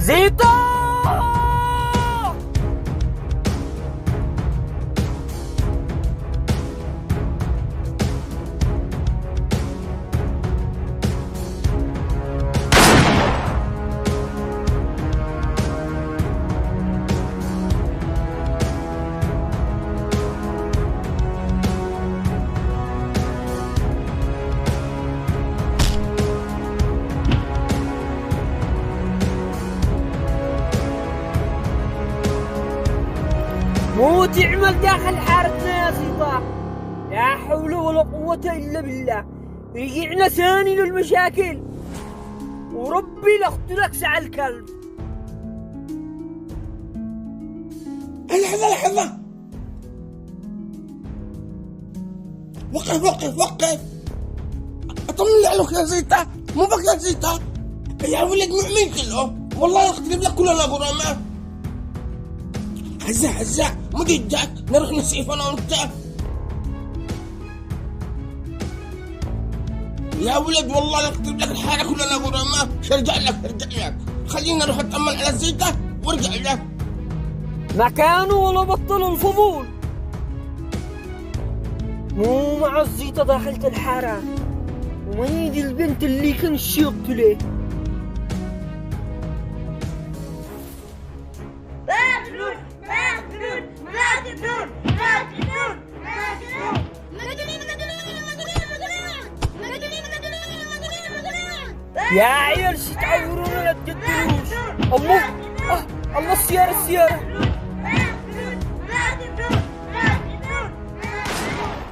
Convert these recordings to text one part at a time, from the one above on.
زيطة. مو تعمل داخل حارتنا يا زيطة. لا حول ولا قوة إلا بالله. رجعنا ثاني للمشاكل، وربي لاقتلك سع الكلب. لحظة وقف اطمن عليك يا زيطة. مو بك يا زيطة يا ولد مؤمن كله، والله اقترب لك كلنا غرامة. هزاع مو جدك نروح نسيف انا وانت يا ولد، والله اقترب لك الحالة كلنا غرامة. ارجع لك خلينا نروح نطمن على الزيطة وارجع لك. ما كانوا ولا بطلوا الفضول. مو مع الزيطة داخلة الحارة، ومين دي البنت اللي كان شيقت ليه. يا عيال شي تعورون ولا تقتلوش. الله السيارة.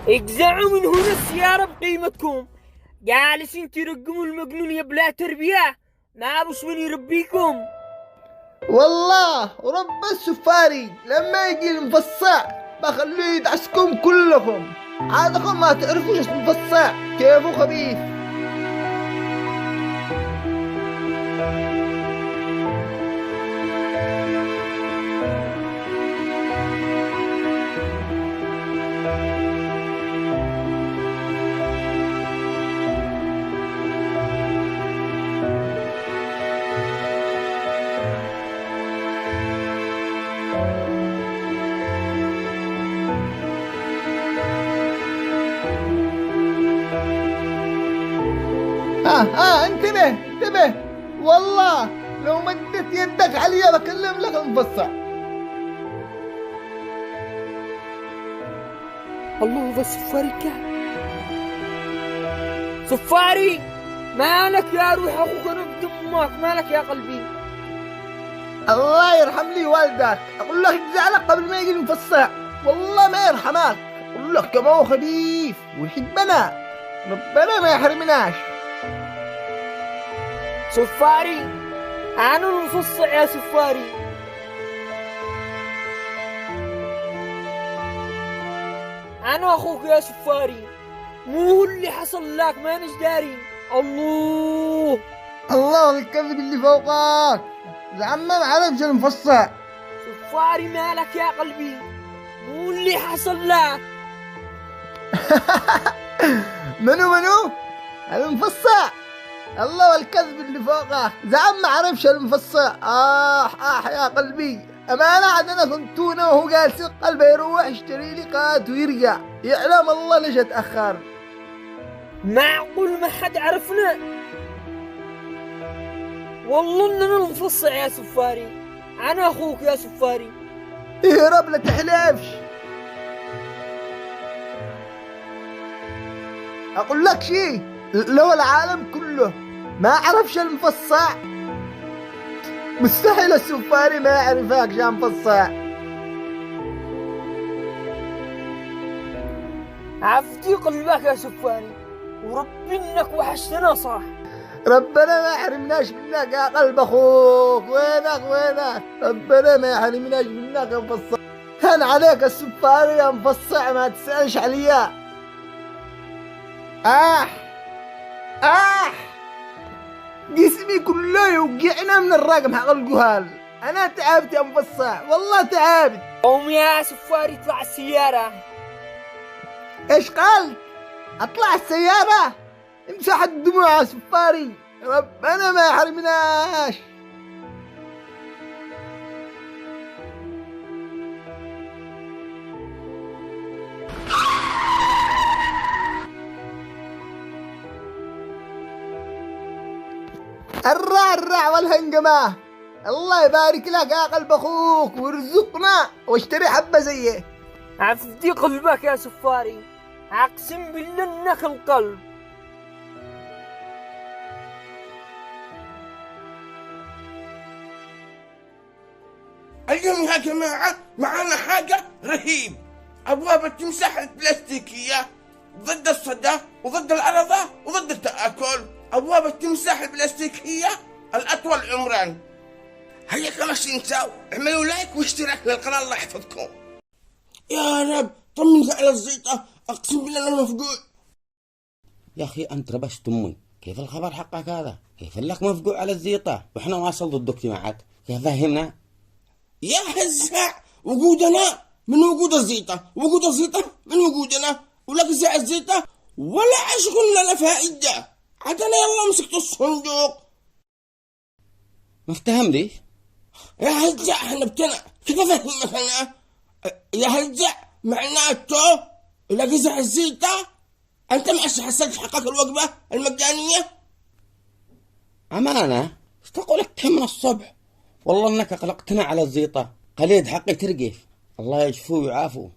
اجزعوا من هنا السيارة بقيمتكم. جالسين ترقموا المجنون يا بلا تربية، ما بوش من يربيكم. والله ورب السفاري لما يجي المفصع بخليه يدعسكم كلكم. عادكم ما تعرفوش المفصع كيفه خبيث. انتبه والله لو مدت يدك عليا بكلم لك المفصع. الله بس صفاري مالك يا روح اخوك نبض امك، مالك يا قلبي. الله يرحم لي والدك، اقول لك اجزعلك قبل ما يجي المفصع، والله ما يرحمك. اقول لك كما هو خبيث ويحبنا، ربنا ما يحرمناش. صفاري أنا المفصع يا صفاري. أنا أخوك يا صفاري، مو هو اللي حصل لك ما نجداري. الله الكذب اللي فوقك، زعما ما عرفش المفصع. صفاري مالك يا قلبي، مو اللي حصل لك. منو المفصع. الله والكذب اللي فوقه، زعم ما عرفش المفصع. يا قلبي امانه عاد انا كنتونه وهو جالس قلبه يروح يشتري لي قات ويرجع، يعلم الله ليش اتاخر. معقول ما حد عرفنا؟ والله اننا المفصع يا سفاري، انا اخوك يا سفاري. اهرب لا تحلفش. اقول لك شي، لو العالم كله ما عرفش المفصع مستحيل السفاري ما يعرفك يا مفصع. عفتي قلبك يا سفاري، وربي انك وحشتنا صح. ربنا ما يحرمناش منك يا قلب اخوك. وينك ربنا ما يحرمناش منك يا مفصع. هان عليك السفاري يا مفصع، ما تسألش عليا. جسمي كله يوجعنا من الرقم حق الجهال. انا تعبت يا مفصع، والله تعبت. قوم يا سفاري اطلع السيارة. ايش قال؟ اطلع السيارة؟ امسح الدموع يا سفاري، ربنا ما يحرمناش. الرع والهنجمة. الله يبارك لك يا قلب أخوك ويرزقنا واشتري حبة زيه. عفدي قلبك يا سفاري، أقسم بالله إنك القلب. اليوم يا جماعة معانا حاجة رهيب. أبواب التمساح البلاستيكية ضد الصدى وضد العرضة وضد التآكل. أبواب التمساح البلاستيكية الأطول عمرا. هيا كما تنسوا اعملوا لايك واشتراك للقناة، الله يحفظكم. يا رب طمني على الزيطة، أقسم بالله أنا مفقوع. يا أخي أنت ربشت أمي، كيف الخبر حقك هذا؟ كيف لك مفقوع على الزيطة وإحنا واصل ضدك معك؟ كيف فهمنا؟ يا هزاع وجودنا من وجود الزيطة، وجود الزيطة من وجودنا، ولك زع الزيطة ولا عشق لنا فائدة. عدنا يلا مسكت الصندوق. ما افتهم ليش؟ يا هزاع احنا بتنا كيف افهمك انا؟ يا هزاع معناته لك زع الزيطة انت ما حصلت حقك الوجبة المجانية؟ أمانة؟ ايش تقول لك من الصبح؟ والله انك قلقتنا على الزيطة، قليد حقي ترقف، الله يشفوه ويعافوه.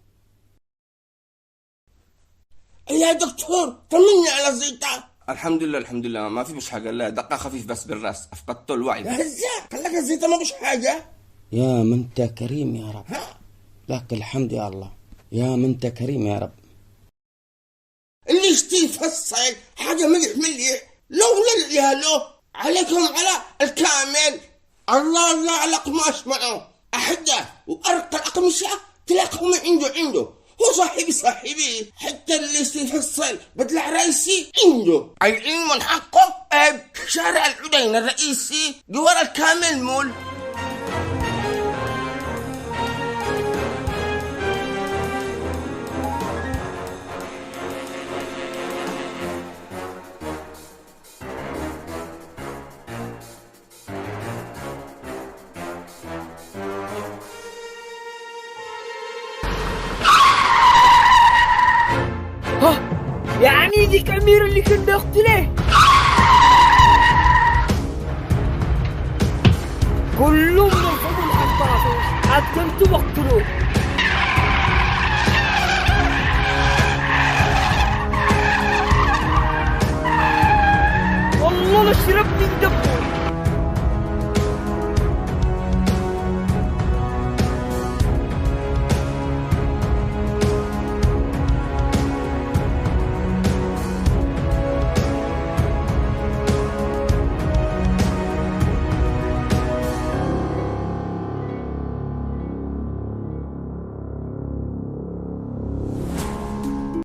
يا دكتور طمني على الزيطة. الحمد لله ما في مش حاجة، لا دقة خفيف بس بالراس، أفقدت الوعي. يا هزاع قال لك الزيطة ما بش حاجة. يا من انت كريم يا رب، لك الحمد يا الله، يا من انت كريم يا رب. اللي يشتي يفصل حاجة مليح لو يا لو عليكم على الكامل. الله على قماش معه أحده وأرقى الأقمشة تلاقهم عنده هو صاحبي حتى اللي يفصل بدل عرايسي عنده. العلم من حقه شارع العدين الرئيسي جوار الكامل مول. يعني ذيك أمير اللي كنت أقتله كلهم يرفضوا الحطاس حتى انتوا وقتلوه. والله لشرب من دم